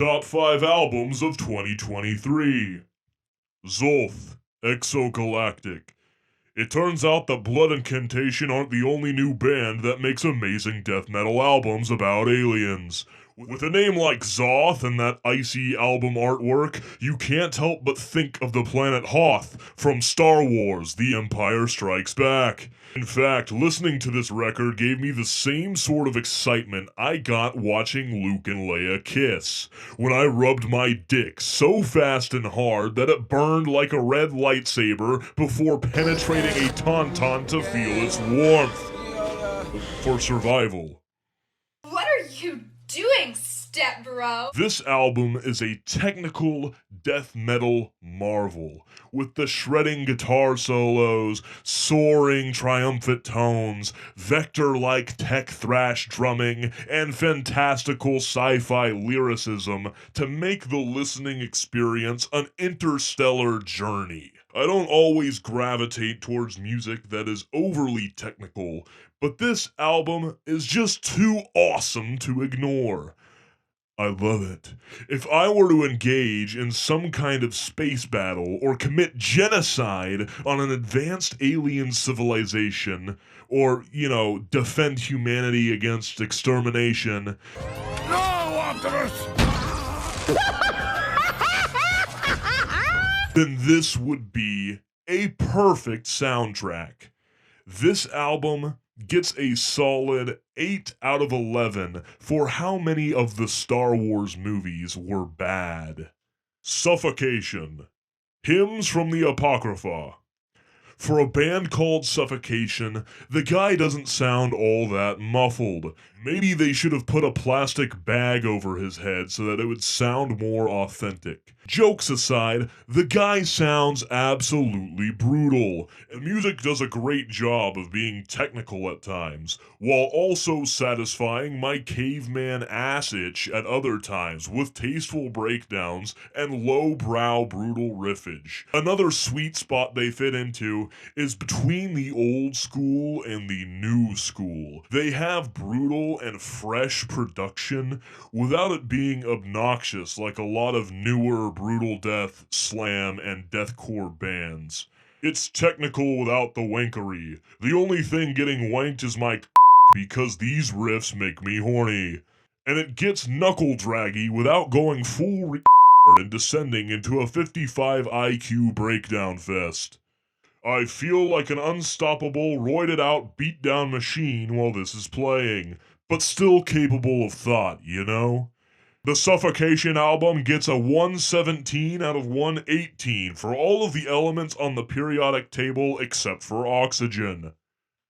Top 5 albums of 2023. Xoth, Exogalactic. It turns out that Blood Incantation aren't the only new band that makes amazing death metal albums about aliens. With a name like Xoth and that icy album artwork, you can't help but think of the planet Hoth from Star Wars: The Empire Strikes Back. In fact, listening to this record gave me the same sort of excitement I got watching Luke and Leia kiss, when I rubbed my dick so fast and hard that it burned like a red lightsaber before penetrating a tauntaun to feel its warmth. For survival. What are you doing, step bro? This album is a technical death metal marvel, with the shredding guitar solos, soaring triumphant tones, vector-like tech thrash drumming, and fantastical sci-fi lyricism to make the listening experience an interstellar journey. I don't always gravitate towards music that is overly technical, but this album is just too awesome to ignore. I love it. If I were to engage in some kind of space battle or commit genocide on an advanced alien civilization, or, defend humanity against extermination. No, Optimus! Then this would be a perfect soundtrack. This album gets a solid 8 out of 11 for how many of the Star Wars movies were bad. Suffocation. Hymns from the Apocrypha. For a band called Suffocation, the guy doesn't sound all that muffled. Maybe they should have put a plastic bag over his head so that it would sound more authentic. Jokes aside, the guy sounds absolutely brutal, and music does a great job of being technical at times, while also satisfying my caveman ass itch at other times with tasteful breakdowns and low-brow brutal riffage. Another sweet spot they fit into is between the old school and the new school. They have brutal and fresh production without it being obnoxious like a lot of newer brutal death, slam, and deathcore bands. It's technical without the wankery. The only thing getting wanked is my because these riffs make me horny. And it gets knuckle draggy without going full and descending into a 55 IQ breakdown fest. I feel like an unstoppable, roided out, beat down machine while this is playing, but still capable of thought, you know? The Suffocation album gets a 117 out of 118 for all of the elements on the periodic table except for oxygen.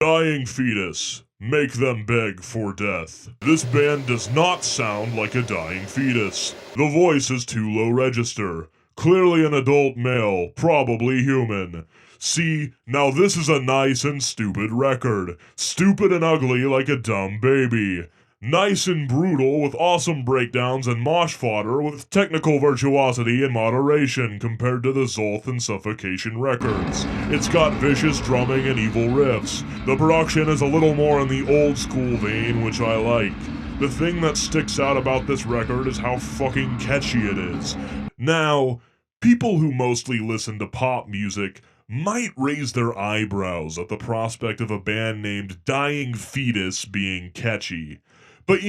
Dying Fetus. Make them beg for death. This band does not sound like a dying fetus. The voice is too low register. Clearly an adult male, probably human. See, now this is a nice and stupid record. Stupid and ugly like a dumb baby. Nice and brutal with awesome breakdowns and mosh fodder with technical virtuosity and moderation compared to the Xoth and Suffocation records. It's got vicious drumming and evil riffs. The production is a little more in the old school vein, which I like. The thing that sticks out about this record is how fucking catchy it is. Now, people who mostly listen to pop music might raise their eyebrows at the prospect of a band named Dying Fetus being catchy. But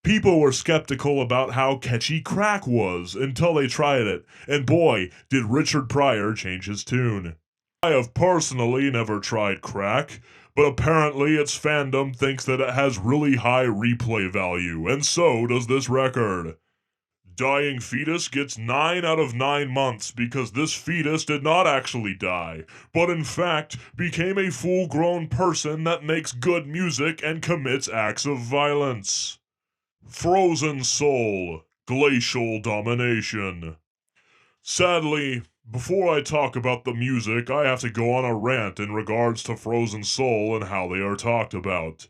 people were skeptical about how catchy crack was until they tried it, and boy, did Richard Pryor change his tune. I have personally never tried crack, but apparently its fandom thinks that it has really high replay value, and so does this record. Dying Fetus gets 9 out of 9 months because this fetus did not actually die, but in fact became a full-grown person that makes good music and commits acts of violence. Frozen Soul, Glacial Domination. Sadly, before I talk about the music, I have to go on a rant in regards to Frozen Soul and how they are talked about.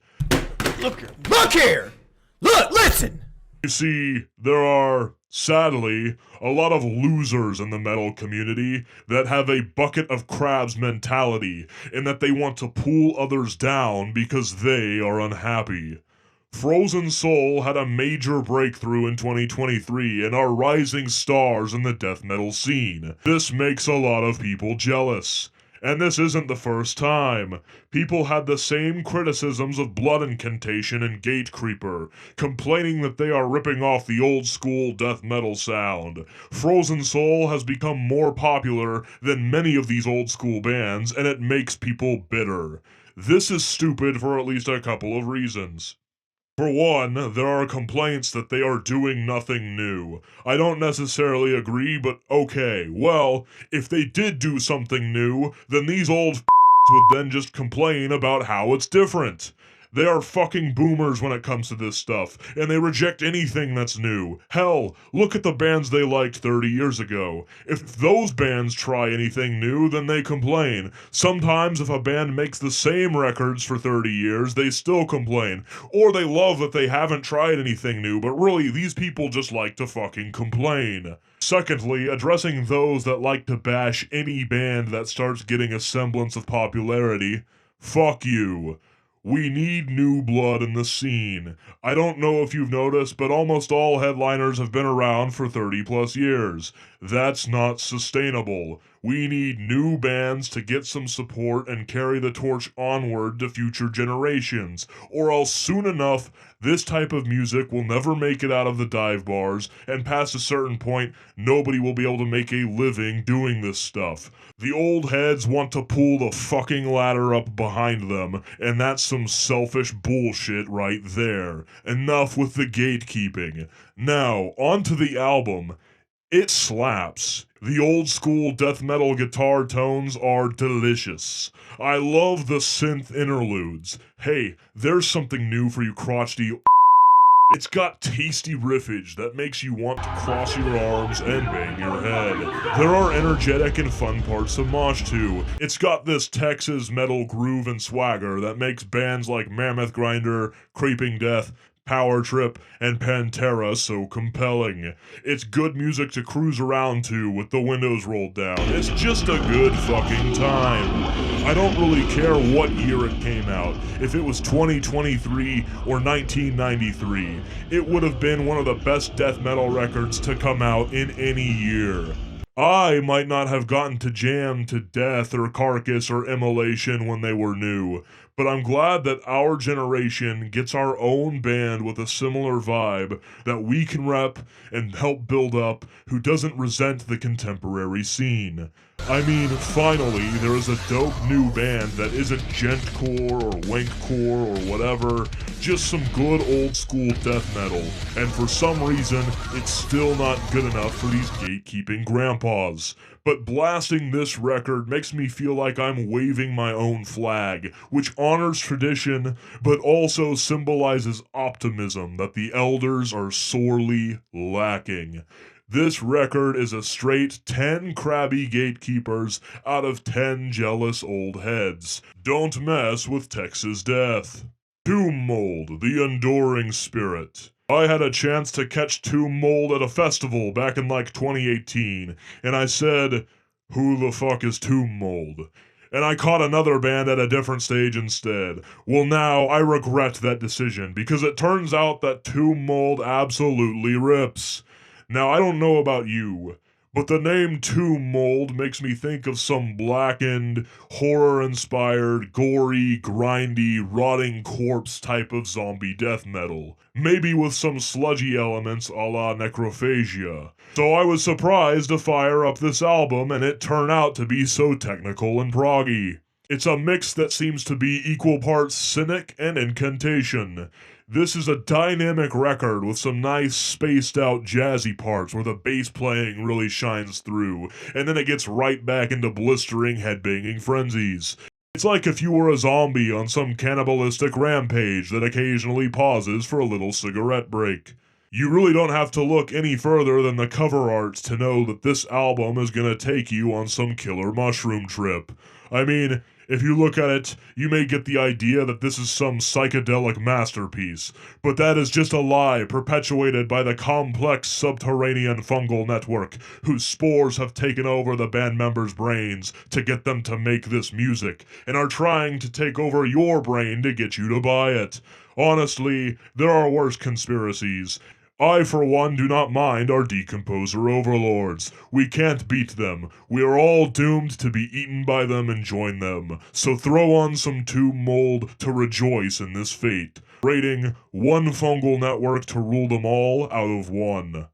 Look here! Look, listen! You see, there are, sadly, a lot of losers in the metal community that have a bucket of crabs mentality in that they want to pull others down because they are unhappy. Frozen Soul had a major breakthrough in 2023 and are rising stars in the death metal scene. This makes a lot of people jealous. And this isn't the first time. People had the same criticisms of Blood Incantation and Gatecreeper, complaining that they are ripping off the old school death metal sound. Frozen Soul has become more popular than many of these old school bands, and it makes people bitter. This is stupid for at least a couple of reasons. For one, there are complaints that they are doing nothing new. I don't necessarily agree, but okay, well, if they did do something new, then these old would then just complain about how it's different. They are fucking boomers when it comes to this stuff, and they reject anything that's new. Hell, look at the bands they liked 30 years ago. If those bands try anything new, then they complain. Sometimes if a band makes the same records for 30 years, they still complain. Or they love that they haven't tried anything new, but really, these people just like to fucking complain. Secondly, addressing those that like to bash any band that starts getting a semblance of popularity. Fuck you. We need new blood in the scene. I don't know if you've noticed, but almost all headliners have been around for 30 plus years. That's not sustainable. We need new bands to get some support and carry the torch onward to future generations, or else soon enough, this type of music will never make it out of the dive bars, and past a certain point, nobody will be able to make a living doing this stuff. The old heads want to pull the fucking ladder up behind them, and that's some selfish bullshit right there. Enough with the gatekeeping. Now, onto the album. It slaps. The old school death metal guitar tones are delicious. I love the synth interludes. Hey, there's something new for you crotchety. It's got tasty riffage that makes you want to cross your arms and bang your head. There are energetic and fun parts to mosh to. It's got this Texas metal groove and swagger that makes bands like Mammoth Grinder, Creeping Death, Power Trip, and Pantera so compelling. It's good music to cruise around to with the windows rolled down. It's just a good fucking time. I don't really care what year it came out. If it was 2023 or 1993, it would have been one of the best death metal records to come out in any year. I might not have gotten to jam to Death or Carcass or Immolation when they were new, but I'm glad that our generation gets our own band with a similar vibe that we can rep and help build up who doesn't resent the contemporary scene. I mean, finally, there is a dope new band that isn't gentcore or wankcore or whatever, just some good old school death metal, and for some reason, it's still not good enough for these gatekeeping grandpas. But blasting this record makes me feel like I'm waving my own flag, which honors tradition, but also symbolizes optimism that the elders are sorely lacking. This record is a straight 10 crabby gatekeepers out of 10 jealous old heads. Don't mess with Texas Death. Tomb Mold, the Enduring Spirit. I had a chance to catch Tomb Mold at a festival back in like 2018, and I said, who the fuck is Tomb Mold? And I caught another band at a different stage instead. Well, now I regret that decision because it turns out that Tomb Mold absolutely rips. Now, I don't know about you, but the name Tomb Mold makes me think of some blackened, horror-inspired, gory, grindy, rotting corpse type of zombie death metal. Maybe with some sludgy elements a la Necrophagia. So I was surprised to fire up this album and it turned out to be so technical and proggy. It's a mix that seems to be equal parts cynic and incantation. This is a dynamic record with some nice spaced out jazzy parts where the bass playing really shines through, and then it gets right back into blistering headbanging frenzies. It's like if you were a zombie on some cannibalistic rampage that occasionally pauses for a little cigarette break. You really don't have to look any further than the cover art to know that this album is gonna take you on some killer mushroom trip. I mean, If you look at it, you may get the idea that this is some psychedelic masterpiece, but that is just a lie perpetuated by the complex subterranean fungal network whose spores have taken over the band members' brains to get them to make this music, and are trying to take over your brain to get you to buy it. Honestly, there are worse conspiracies. I, for one, do not mind our decomposer overlords. We can't beat them. We are all doomed to be eaten by them and join them. So throw on some tomb mold to rejoice in this fate. Rating: one fungal network to rule them all out of one.